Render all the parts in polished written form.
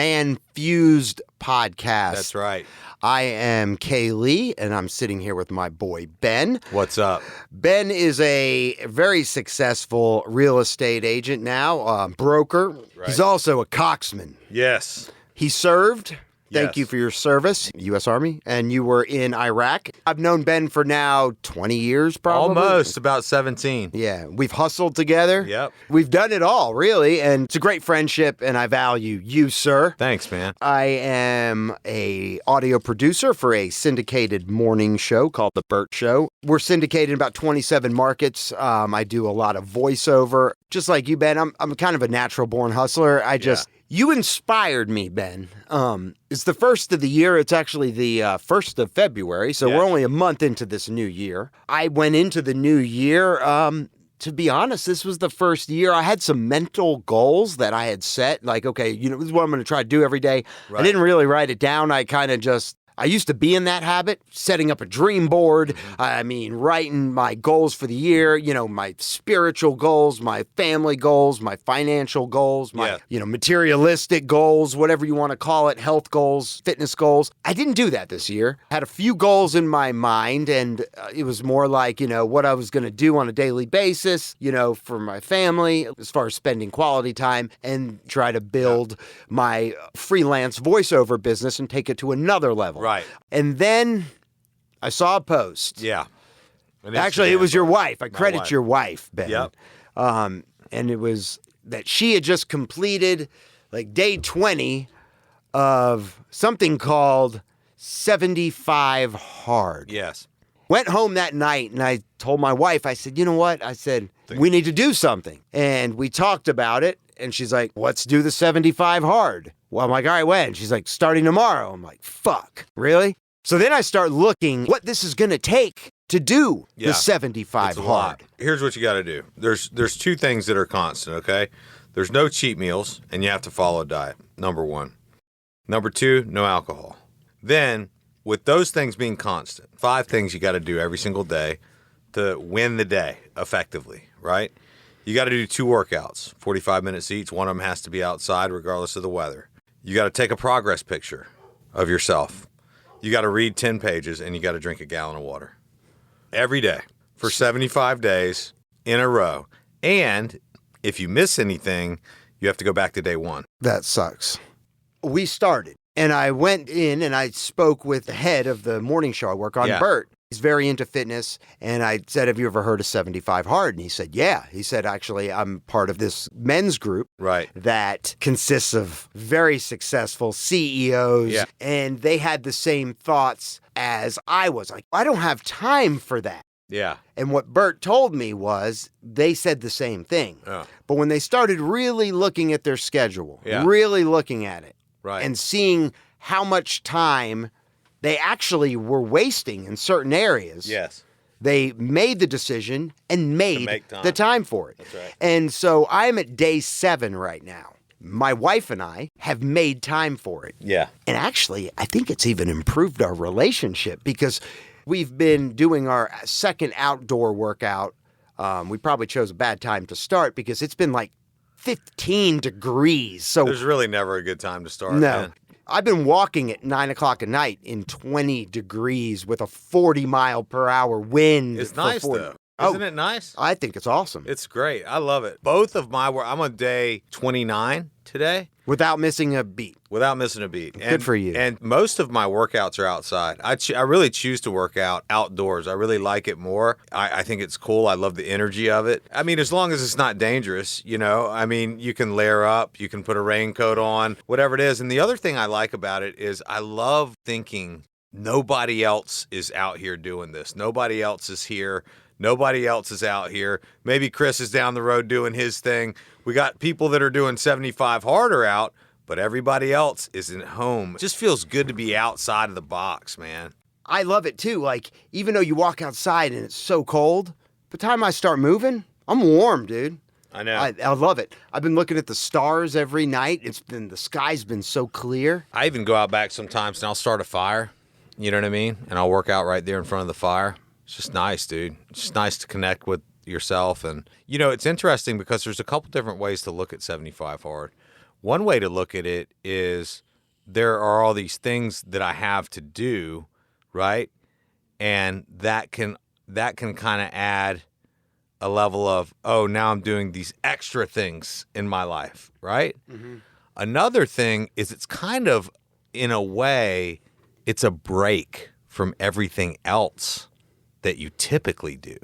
Man Fused podcast. That's right. I am K.Lee, and I'm sitting here with my boy, Ben. What's up? Ben is a very successful real estate agent now, broker. Right. He's also a coxman. Yes. He served. Thank Yes. you for your service, U.S. Army, and you were in Iraq. I've known Ben for now 20 years, probably. Almost, about 17. Yeah, we've hustled together. Yep. We've done it all, really, and it's a great friendship, and I value you, sir. Thanks, man. I am a audio producer for a syndicated morning show called The Burt Show. We're syndicated in about 27 markets. I do a lot of voiceover. Just like you, Ben, I'm kind of a natural-born hustler. You inspired me, Ben. It's the first of the year. It's actually the 1st of February, so we're only a month into this new year. I went into the new year, to be honest, this was the first year. I had some mental goals that I had set, like, okay, this is what I'm going to try to do every day. Right. I didn't really write it down. I used to be in that habit, setting up a dream board. Writing my goals for the year, my spiritual goals, my family goals, my financial goals, my, materialistic goals, whatever you want to call it, health goals, fitness goals. I didn't do that this year. I had a few goals in my mind, and it was more like, what I was going to do on a daily basis, for my family, as far as spending quality time, and try to build my freelance voiceover business and take it to another level. Right. And then I saw a post. Yeah. Actually, it was your wife. I credit your wife, Ben. Yep. And it was that she had just completed like day 20 of something called 75 Hard. Yes. Went home that night and I told my wife, I said, you know what? I said, we need to do something. And we talked about it. And she's like, let's do the 75 Hard. Well, I'm like, all right, when? She's like, starting tomorrow. I'm like, fuck, really? So then I start looking what this is going to take to do the 75 Hard. Here's what you got to do. There's two things that are constant, okay? There's no cheat meals, and you have to follow a diet, number one. Number two, no alcohol. Then, with those things being constant, 5 things you got to do every single day to win the day effectively, right? You got to do 2 workouts, 45 minutes each. One of them has to be outside regardless of the weather. You got to take a progress picture of yourself. You got to read 10 pages, and you got to drink a gallon of water every day for 75 days in a row. And if you miss anything, you have to go back to day 1. That sucks. We started, and I went in and I spoke with the head of the morning show I work on, Bert. He's very into fitness, and I said, have you ever heard of 75 Hard? And he said, yeah. He said, actually, I'm part of this men's group that consists of very successful CEOs, and they had the same thoughts as I was. Like, I don't have time for that. Yeah. And what Bert told me was they said the same thing. Oh. But when they started really looking at their schedule, really looking at it, and seeing how much time they actually were wasting in certain areas. Yes. They made the decision and made the time for it. That's right. And so I'm at day 7 right now. My wife and I have made time for it. Yeah. And actually, I think it's even improved our relationship because we've been doing our second outdoor workout. We probably chose a bad time to start because it's been like 15 degrees. So there's really never a good time to start. No. Man. I've been walking at 9 o'clock at night in 20 degrees with a 40-mile-per-hour wind. It's nice, though. Isn't it nice? I think it's awesome. It's great. I love it. Both of my work, I'm on day 29 today. Without missing a beat. Without missing a beat. Good for you. And most of my workouts are outside. I really choose to work out outdoors. I really like it more. I think it's cool. I love the energy of it. I mean, as long as it's not dangerous, you can layer up, you can put a raincoat on, whatever it is. And the other thing I like about it is I love thinking nobody else is out here doing this. Nobody else is here. Nobody else is out here. Maybe Chris is down the road doing his thing. We got people that are doing 75 harder out, but everybody else is at home. It just feels good to be outside of the box, man. I love it too. Like, even though you walk outside and it's so cold, by the time I start moving, I'm warm, dude. I know. I love it. I've been looking at the stars every night. The sky's been so clear. I even go out back sometimes and I'll start a fire. You know what I mean? And I'll work out right there in front of the fire. It's just nice, dude. It's just nice to connect with yourself. And, it's interesting because there's a couple different ways to look at 75 hard. One way to look at it is there are all these things that I have to do, right? And that can kind of add a level of, oh, now I'm doing these extra things in my life, right? Mm-hmm. Another thing is it's kind of, in a way, it's a break from everything else that you typically do.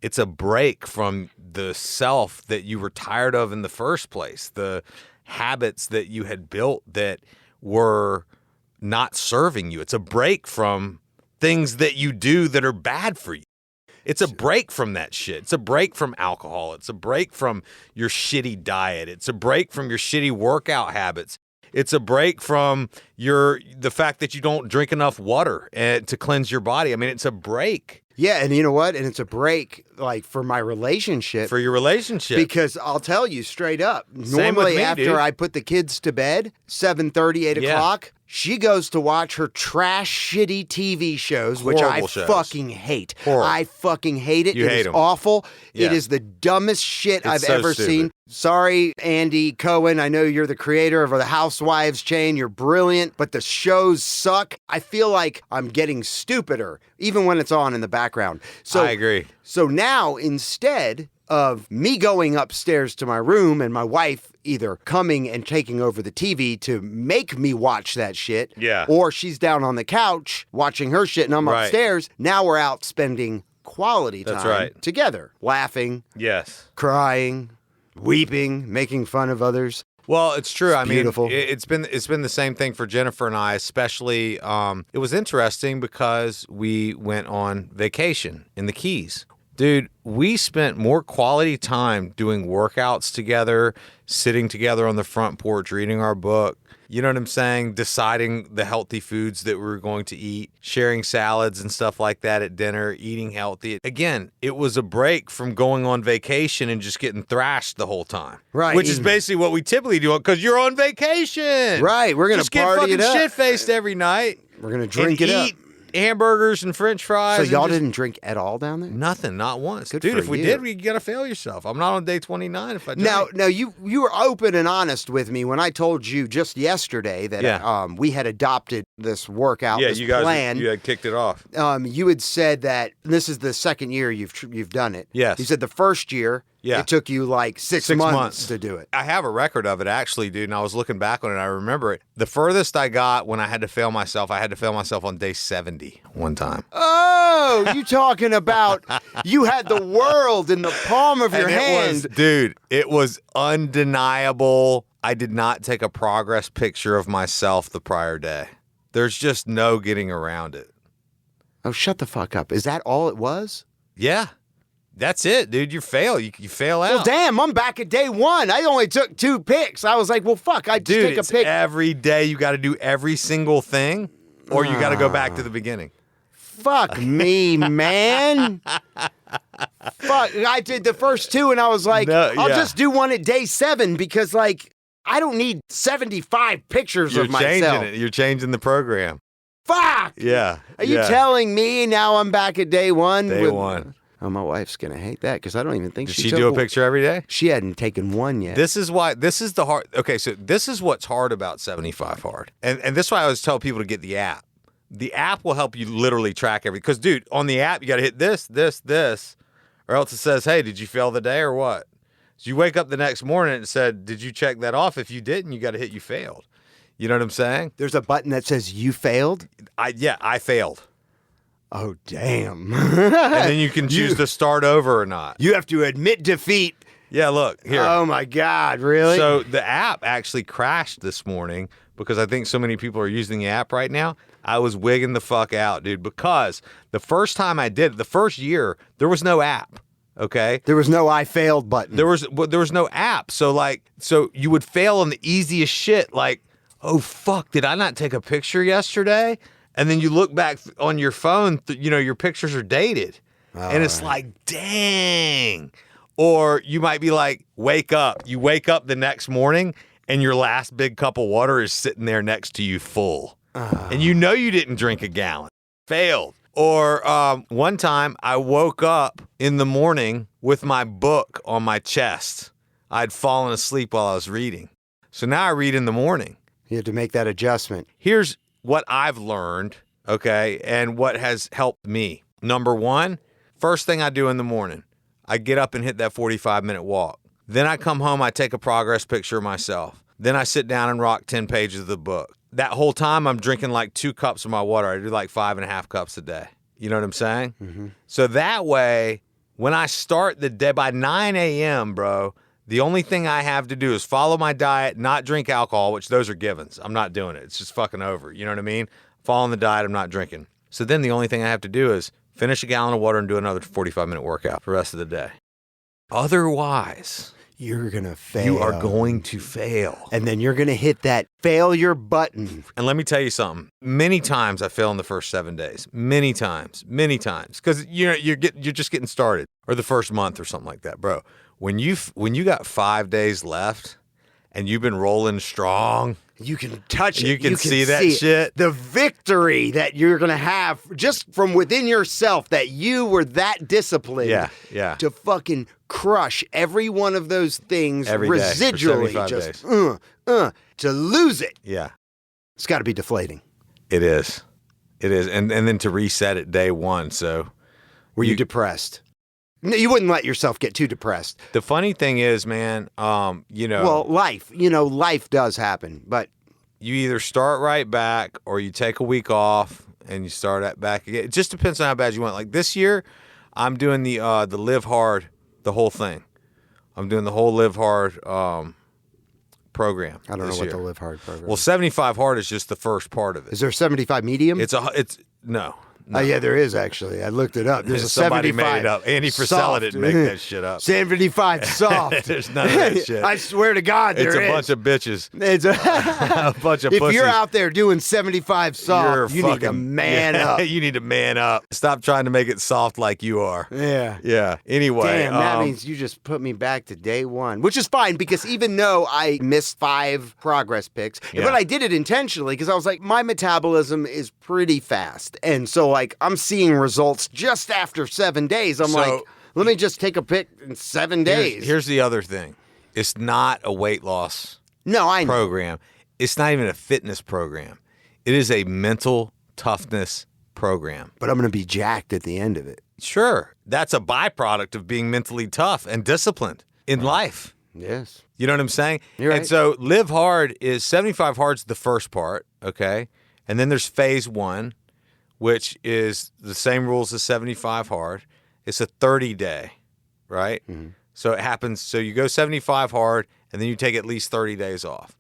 It's a break from the self that you were tired of in the first place, the habits that you had built that were not serving you. It's a break from things that you do that are bad for you. It's a break from that shit. It's a break from alcohol. It's a break from your shitty diet. It's a break from your shitty workout habits. It's a break from the fact that you don't drink enough water to cleanse your body. I mean, it's a break. Yeah, and you know what? And it's a break, like, for my relationship. For your relationship. Because I'll tell you straight up, Same normally with me, after dude. I put the kids to bed, 7:30, 8 o'clock, she goes to watch her trash, shitty TV shows, which I Horrible shows. fucking hate. Horrible. I fucking hate it. You It hate is 'em. awful. Yeah. It is the dumbest shit It's I've so ever stupid. seen. Sorry, Andy Cohen. I know you're the creator of the Housewives chain. You're brilliant, but the shows suck. I feel like I'm getting stupider, even when it's on in the background. So I agree. So now, instead of me going upstairs to my room and my wife either coming and taking over the TV to make me watch that shit, Yeah. or she's down on the couch watching her shit and I'm Right. upstairs, now we're out spending quality That's time right. together, laughing, Yes. crying, weeping, making fun of others. Well, it's true. I mean, beautiful. it's been the same thing for Jennifer and I, especially. It was interesting because we went on vacation in the Keys. Dude, we spent more quality time doing workouts together, sitting together on the front porch, reading our book. You know what I'm saying? Deciding the healthy foods that we were going to eat, sharing salads and stuff like that at dinner, eating healthy. Again, it was a break from going on vacation and just getting thrashed the whole time. Right. Which is basically what we typically do because you're on vacation. Right, we're gonna just get party it fucking up. shit-faced every night. We're going to drink and it up. eat hamburgers and French fries. So and y'all just- didn't drink at all down there? Nothing, not once. Good Dude, for if we you. did, we gotta fail yourself. I'm not on day 29 if I drank. Now, you were open and honest with me when I told you just yesterday that Yeah. we had adopted this workout, Yeah, this you guys plan. you had kicked it off. You had said that this is the second year you've done it. Yes. You said the first year Yeah. it took you like 6 6 months months to do it. I have a record of it actually, dude, and I was looking back on it. I remember it. The furthest I got when I had to fail myself on day 70 one time. Oh, you talking about you had the world in the palm of your And hand. it was undeniable. I did not take a progress picture of myself the prior day. There's just no getting around it. Oh, shut the fuck up. Is that all it was? Yeah. That's it, dude. You fail. You fail out. Well, damn, I'm back at day one. I only took 2 pics. I was like, well, fuck, I just Dude, take a it's pic. every day you got to do every single thing, or you got to go back to the beginning. Fuck me, man. Fuck. I did the first 2 and I was like, No, I'll yeah. just do one at day 7 because, like, I don't need 75 pictures You're of myself. changing it. You're changing the program. Fuck. Yeah. Are you yeah. telling me now I'm back at day 1? Day one. Oh, my wife's going to hate that because I don't even think Did she she took do a picture every day? She hadn't taken one yet. This is the hard. Okay, so this is what's hard about 75 Hard. And this is why I always tell people to get the app. The app will help you literally track everything. Because, dude, on the app, you got to hit this, or else it says, hey, did you fail the day or what? So you wake up the next morning and it said, did you check that off? If you didn't, you got to hit you failed. You know what I'm saying? There's a button that says you failed. I failed. Oh, damn. And then you can choose to start over or not. You have to admit defeat. Yeah, look, here. Oh, my God. Really? So the app actually crashed this morning because I think so many people are using the app right now. I was wigging the fuck out, dude, because the first time I did it, the first year, there was no app. Okay. There was no I failed button. There was no app. So you would fail on the easiest shit. Like, oh fuck, did I not take a picture yesterday? And then you look back on your phone, your pictures are dated. And it's like, dang. Or you might be like, wake up. You wake up the next morning and your last big cup of water is sitting there next to you full. And you didn't drink a gallon. Failed. Or one time I woke up in the morning with my book on my chest. I'd fallen asleep while I was reading. So now I read in the morning. You had to make that adjustment. Here's what I've learned, okay, and what has helped me. Number one, first thing I do in the morning, I get up and hit that 45-minute walk. Then I come home, I take a progress picture of myself. Then I sit down and rock 10 pages of the book. That whole time, I'm drinking like 2 cups of my water. I do like 5.5 cups a day. You know what I'm saying? Mm-hmm. So that way, when I start the day by 9 a.m., bro, the only thing I have to do is follow my diet, not drink alcohol, which those are givens. I'm not doing it. It's just fucking over. You know what I mean? Following the diet, I'm not drinking. So then the only thing I have to do is finish a gallon of water and do another 45-minute workout for the rest of the day. Otherwise, you're going to fail. You are going to fail. And then you're going to hit that failure button. And let me tell you something. Many times I fail in the first 7 days. Many times. Because you're just getting started. Or the first month or something like that, bro. When you got 5 days left and you've been rolling strong, you can touch it. You can see that shit. The victory that you're going to have just from within yourself, that you were that disciplined to fucking crush every one of those things every residually. Day for 75 days. To lose it. Yeah. It's got to be deflating. It is. And then to reset it day one. So were you depressed? No, you wouldn't let yourself get too depressed. The funny thing is, man, Well, life does happen, but you either start right back or you take a week off and you start at back again. It just depends on how bad you want. Like this year, I'm doing the Live Hard, the whole thing. I'm doing the whole Live Hard program. I don't know what the Live Hard program. Well, 75 Hard is just the first part of it. Is there 75 medium? No. Oh, yeah, there is actually. I looked it up. There's a 75 Somebody made it up. Andy Frisella didn't make that shit up. 75 soft. There's none of that shit. I swear to God, there is. It's a bunch of bitches. It's a bunch of if pussies. If you're out there doing 75 soft, you need to man up. You need to man up. Stop trying to make it soft like you are. Yeah. Yeah. Anyway. Damn, that means you just put me back to day one, which is fine because even though I missed 5 progress pics, but I did it intentionally because I was like, my metabolism is pretty fast. And so, like, I'm seeing results just after 7 days. I'm like, let me just take a pic in 7 days. Here's the other thing. It's not a weight loss program. It's not even a fitness program. It is a mental toughness program. But I'm going to be jacked at the end of it. Sure. That's a byproduct of being mentally tough and disciplined in life. Yes. You know what I'm saying? You're right. And so Live Hard is 75 Hard's the first part, okay? And then there's phase 1, which is the same rules as 75 Hard. It's a 30-day, right? Mm-hmm. So it happens, so you go 75 Hard, and then you take at least 30 days off.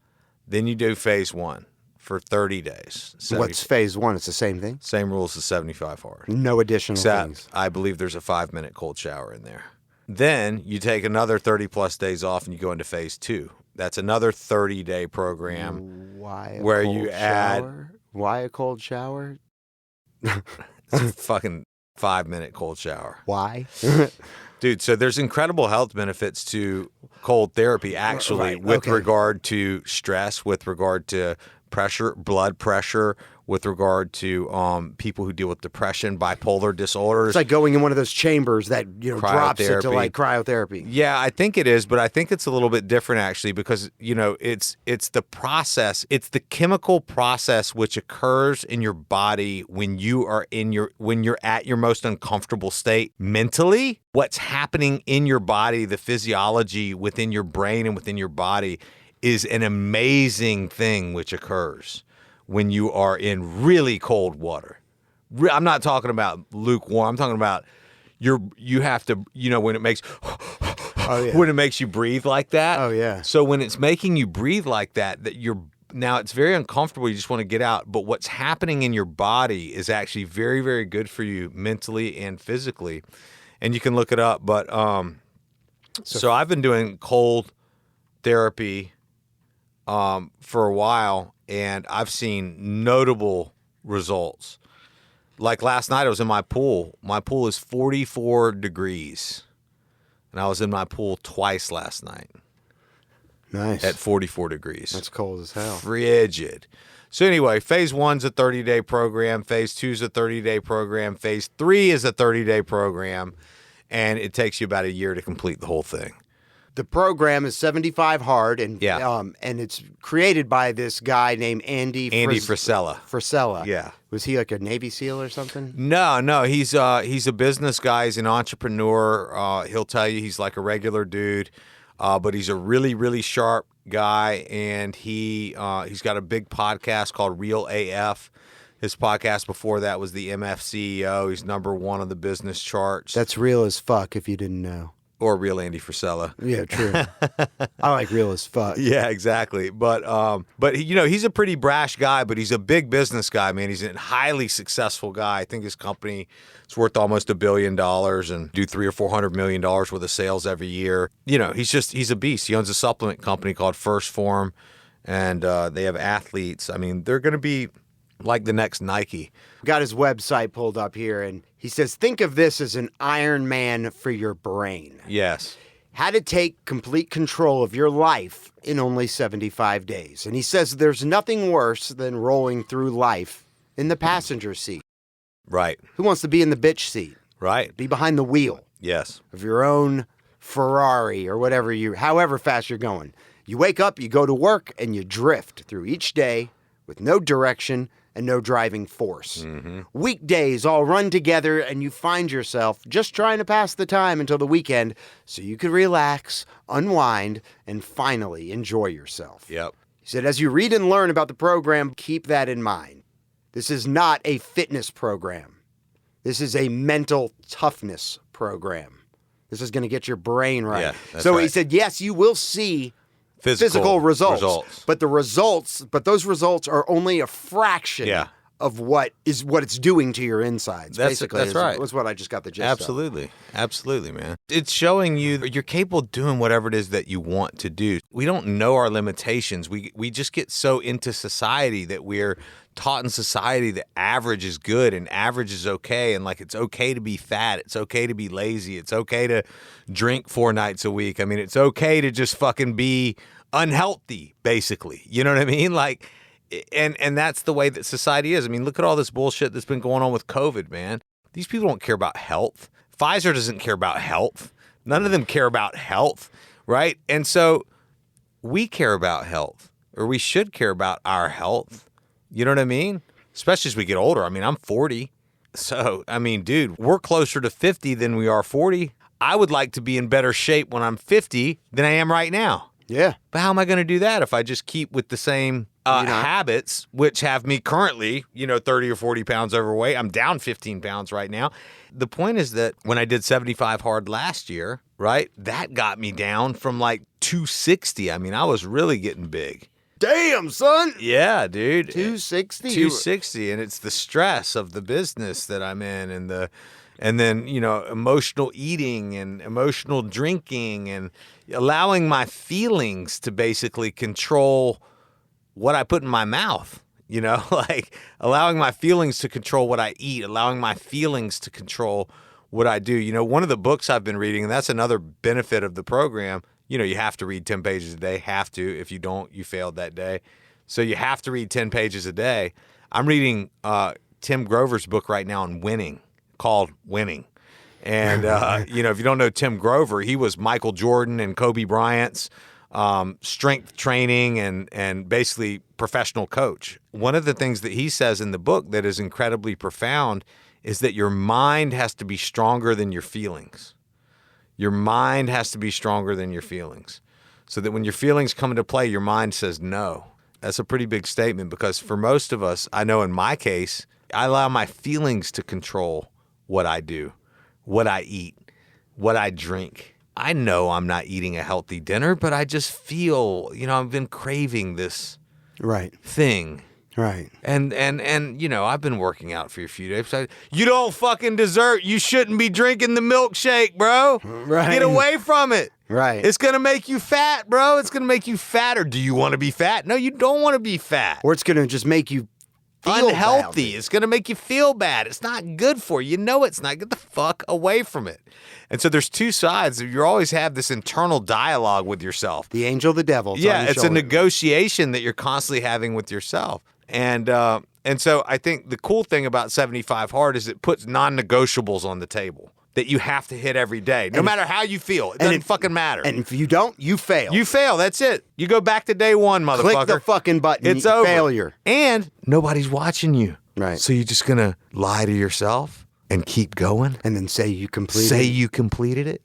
Then you do phase 1 for 30 days. What's phase 1? It's the same thing? Same rules as 75 Hard. No additional things. I believe there's a 5-minute cold shower in there. Then you take another 30-plus days off, and you go into phase 2. That's another 30-day program. Why a cold shower? It's a fucking 5-minute cold shower. Why? Dude, so there's incredible health benefits to cold therapy, actually, with regard to stress, with regard to pressure, blood pressure, with regard to people who deal with depression, bipolar disorders. It's like going in one of those chambers that drops it to like cryotherapy. Yeah, I think it is, but I think it's a little bit different actually because it's the process, it's the chemical process which occurs in your body when you're at your most uncomfortable state mentally. What's happening in your body, the physiology within your brain and within your body is an amazing thing which occurs when you are in really cold water. I'm not talking about lukewarm. I'm talking about you have to, when it makes when it makes you breathe like that. Oh yeah. So when it's making you breathe like that now it's very uncomfortable. You just want to get out. But what's happening in your body is actually very, very good for you mentally and physically. And you can look it up. But so I've been doing cold therapy for a while, and I've seen notable results. Like last night, I was in my pool. My pool is 44 degrees, and I was in my pool twice last night. Nice. At 44 degrees. That's cold as hell. Frigid. So anyway, phase 1's a 30-day program. Phase 2's a 30-day program. Phase 3 is a 30-day program, and it takes you about a year to complete the whole thing. The program is 75 Hard, and and it's created by this guy named Andy Frisella. Frisella. Yeah. Was he like a Navy SEAL or something? No, he's a business guy. He's an entrepreneur. He'll tell you he's like a regular dude, but he's a really, really sharp guy, and he's got a big podcast called Real AF. His podcast before that was the MF CEO. He's #1 on the business charts. That's real as fuck if you didn't know. Or Real Andy Frisella. Yeah, true. I like real as fuck. Yeah, exactly. But he's a pretty brash guy, but he's a big business guy, man. He's a highly successful guy. I think his company is worth almost $1 billion and do $300 or $400 million worth of sales every year. He's a beast. He owns a supplement company called First Form, and they have athletes. I mean, they're going to be like the next Nike. Got his website pulled up here, and he says, think of this as an Iron Man for your brain. Yes. How to take complete control of your life in only 75 days. And he says there's nothing worse than rolling through life in the passenger seat. Right. Who wants to be in the bitch seat? Right. Be behind the wheel. Yes. Of your own Ferrari or however fast you're going. You wake up, you go to work, and you drift through each day with no direction and no driving force. Mm-hmm. Weekdays all run together, and you find yourself just trying to pass the time until the weekend so you could relax, unwind, and finally enjoy yourself. Yep. He said, as you read and learn about the program, keep that in mind. This is not a fitness program. This is a mental toughness program. This is going to get your brain right. Yeah, that's so right. he said, yes, you will see physical results. But those results are only a fraction of what it's doing to your insides. That's right. That's what I just got the gist Absolutely. Absolutely, man. It's showing you that you're capable of doing whatever it is that you want to do. We don't know our limitations. We just get so into society that we're taught in society that average is good and average is okay, and like it's okay to be fat, it's okay to be lazy, it's okay to drink 4 nights a week. I mean, it's okay to just fucking be unhealthy, basically. You know what I mean? Like, and that's the way that society is. I mean, look at all this bullshit that's been going on with COVID, man. These people don't care about health. Pfizer doesn't care about health. None of them care about health, right? And so we care about health, or we should care about our health. You know what I mean? Especially as we get older. I mean, I'm 40. So, I mean, dude, we're closer to 50 than we are 40. I would like to be in better shape when I'm 50 than I am right now. Yeah. But how am I going to do that if I just keep with the same habits, which have me currently, 30 or 40 pounds overweight? I'm down 15 pounds right now. The point is that when I did 75 Hard last year, right, that got me down from like 260. I mean, I was really getting big. Damn, son. Yeah, dude. 260? 260, and it's the stress of the business that I'm in, and then, emotional eating and emotional drinking and allowing my feelings to basically control what I put in my mouth, like allowing my feelings to control what I eat, allowing my feelings to control what I do. One of the books I've been reading, and that's another benefit of the program, you have to read 10 pages a day, have to. If you don't, you failed that day. So you have to read 10 pages a day. I'm reading Tim Grover's book right now on winning, called Winning. And, if you don't know Tim Grover, he was Michael Jordan and Kobe Bryant's strength training and basically professional coach. One of the things that he says in the book that is incredibly profound is that your mind has to be stronger than your feelings. Your mind has to be stronger than your feelings. So that when your feelings come into play, your mind says no. That's a pretty big statement, because for most of us, I know in my case, I allow my feelings to control what I do, what I eat, what I drink. I know I'm not eating a healthy dinner, but I just feel, I've been craving this thing. Right. And I've been working out for a few days. You don't fucking deserve, you shouldn't be drinking the milkshake, bro. Right. Get away from it. Right. It's going to make you fat, bro. It's going to make you fatter. Do you want to be fat? No, you don't want to be fat. Or it's going to just make you feel unhealthy. bad. It's going to make you feel bad. It's not good for you. You know it's not. Get the fuck away from it. And so there's two sides. You always have this internal dialogue with yourself. The angel, the devil. It's a negotiation that you're constantly having with yourself. And so I think the cool thing about 75 Hard is it puts non-negotiables on the table. that you have to hit every day, no matter how you feel. It doesn't fucking matter. And if you don't, you fail. You fail. That's it. You go back to day one, motherfucker. Click the fucking button. It's over. Failure. And nobody's watching you. Right. So you're just going to lie to yourself and keep going? And then say you completed Say it. you completed it?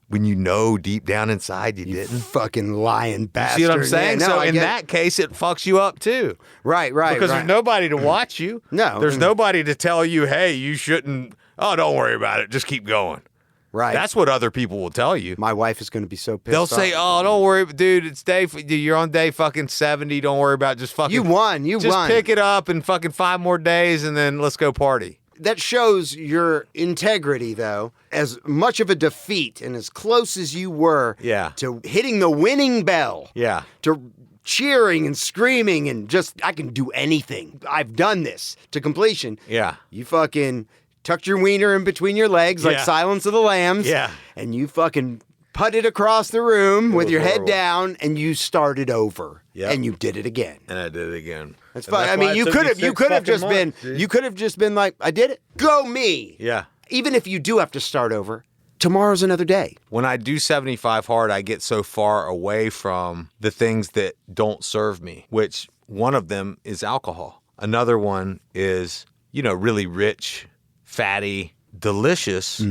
When you know deep down inside you didn't? Fucking lying bastard. See what I'm saying? Yeah, no, so I in get that case, it fucks you up too. Right. Because there's nobody to watch you. No. There's nobody to tell you, hey, you shouldn't. Oh, don't worry about it. Just keep going. Right. That's what other people will tell you. My wife is going to be so pissed They'll off. say, oh, don't worry, dude. It's you're on day fucking 70. Don't worry about it. Just fucking. You won. Just pick it up and fucking 5 more days and then let's go party. That shows your integrity, though. As much of a defeat and as close as you were to hitting the winning bell, to cheering and screaming and just, I can do anything. I've done this to completion. Yeah. You fucking tucked your wiener in between your legs like Silence of the Lambs. Yeah. And you fucking putted across the room with your horrible. head down and you started over. Yep. And you did it again. And I did it again. That's fine. I mean, you could have just been like, I did it. Go me. Yeah. Even if you do have to start over, tomorrow's another day. When I do 75 hard, I get so far away from the things that don't serve me, which one of them is alcohol. Another one is, really rich, fatty, delicious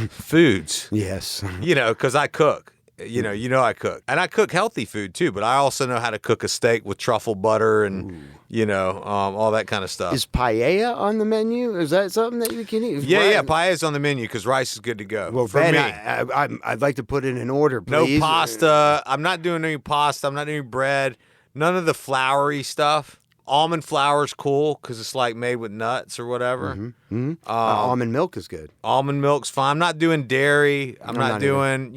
foods. Yes. Because I cook. I cook. And I cook healthy food too, but I also know how to cook a steak with truffle butter and, all that kind of stuff. Is paella on the menu? Is that something that you can eat? Yeah, paella's on the menu because rice is good to go. Well, for Ben, me. I'd like to put in an order, No please. pasta. I'm not doing any pasta. I'm not doing bread. None of the floury stuff. Almond flour's cool because it's like made with nuts or whatever. Almond milk is good. Almond milk's fine. I'm not doing dairy. I'm not doing,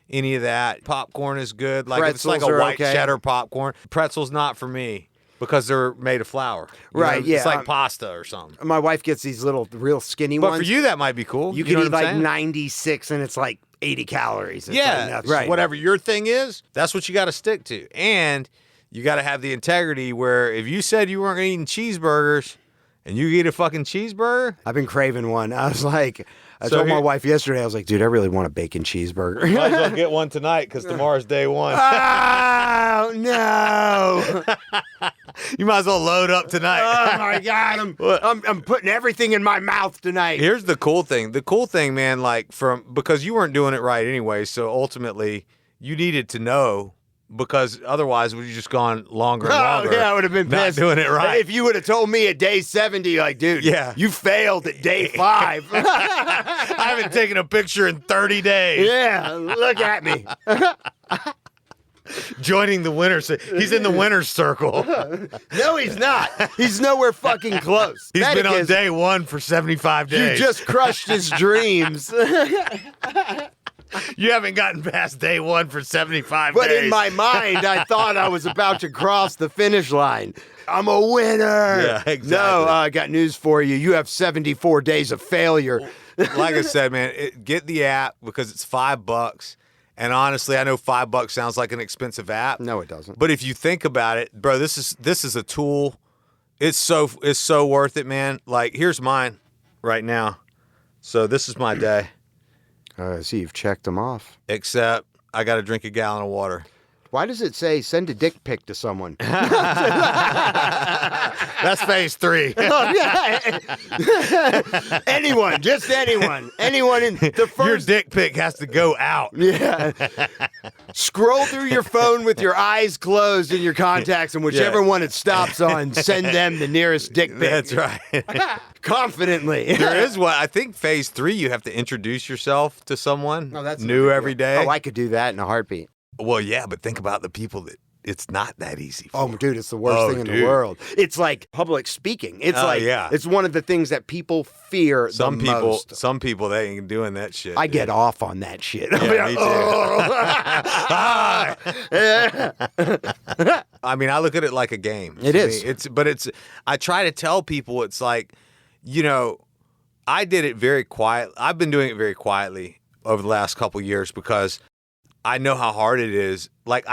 any of that. Popcorn is good. Like if it's like a white cheddar popcorn. Pretzel's not for me because they're made of flour. Right, yeah. It's like pasta or something. My wife gets these little real skinny ones. But for you, that might be cool. You know can eat what I'm like saying? 96 and it's like 80 calories. It's Yeah, like right. Whatever your thing is, that's what you got to stick to. And you got to have the integrity where if you said you weren't eating cheeseburgers and you eat a fucking cheeseburger. I've been craving one. I was like, I told my wife yesterday, I was like, dude, I really want a bacon cheeseburger. Might as well get one tonight because tomorrow's day one. Oh, no. You might as well load up tonight. Oh, my God. I'm putting everything in my mouth tonight. Here's the cool thing. The cool thing, man, because you weren't doing it right anyway, so ultimately you needed to know. Because otherwise, would you just gone longer and longer? Oh, yeah, I would have been not pissed. doing it right. If you would have told me at day 70, like, dude, you failed at day 5. I haven't taken a picture in 30 days. Yeah, look at me. Joining the winners. He's in the winner's circle. No, he's not. He's nowhere fucking close. He's been on day 1 for 75 days. You just crushed his dreams. You haven't gotten past day 1 for 75 But days. in my mind, I thought I was about to cross the finish line. I'm a winner. Yeah, exactly. No, I got news for you. You have 74 days of failure. Like I said, man, get the app because it's $5. And honestly, I know $5 sounds like an expensive app. No, it doesn't. But if you think about it, bro, this is a tool. It's so worth it, man. Like, here's mine right now. So this is my day. See, you've checked them off. Except I got to drink a gallon of water. Why does it say send a dick pic to someone? That's phase 3. Anyone, just anyone. Anyone in the first... Your dick pic has to go out. Yeah. Scroll through your phone with your eyes closed and your contacts, and whichever one it stops on, send them the nearest dick pic. That's right. Confidently. There is one. I think phase 3, you have to introduce yourself to someone new every day. Oh, I could do that in a heartbeat. Well, yeah, but think about the people that it's not that easy for. Oh, dude, it's the worst thing in the world. It's like public speaking. It's it's one of the things that people fear the most. Some people, they ain't doing that shit. I get off on that shit. Yeah, me too. I mean, I look at it like a game. It is. I try to tell people it's like, I did it very quiet. I've been doing it very quietly over the last couple years because I know how hard it is. Like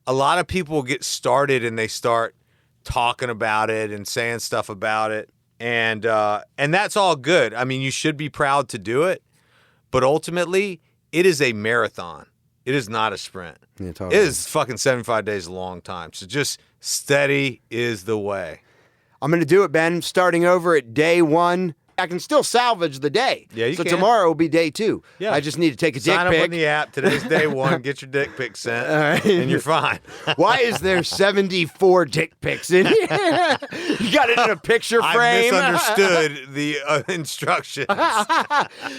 a lot of people get started and they start talking about it and saying stuff about it. And that's all good. I mean, you should be proud to do it, but ultimately, it is a marathon. It is not a sprint. Yeah, totally. It is fucking 75 days, a long time. So just steady is the way. I'm going to do it, Ben, starting over at day 1. I can still salvage the day. Yeah, you so can. tomorrow will be day 2. Yeah. I just need to take a Sign dick up pic. on the app. Today's day 1. Get your dick pic sent, All right. and you're fine. Why is there 74 dick pics in here? You got it in a picture frame. I misunderstood the instructions.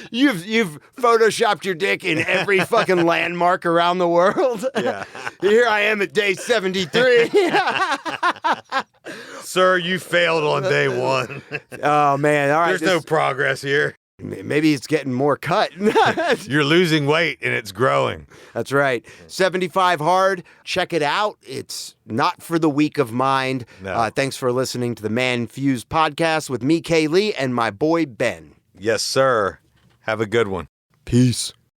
You've photoshopped your dick in every fucking landmark around the world. Yeah. Here I am at day 73. Sir, you failed on day 1. Oh, man. All right. There's no progress here. Maybe it's getting more cut. You're losing weight and it's growing. That's right. 75 hard. Check it out. It's not for the weak of mind. No. Thanks for listening to the Man Fused podcast with me, K.Lee, and my boy, Ben. Yes, sir. Have a good one. Peace.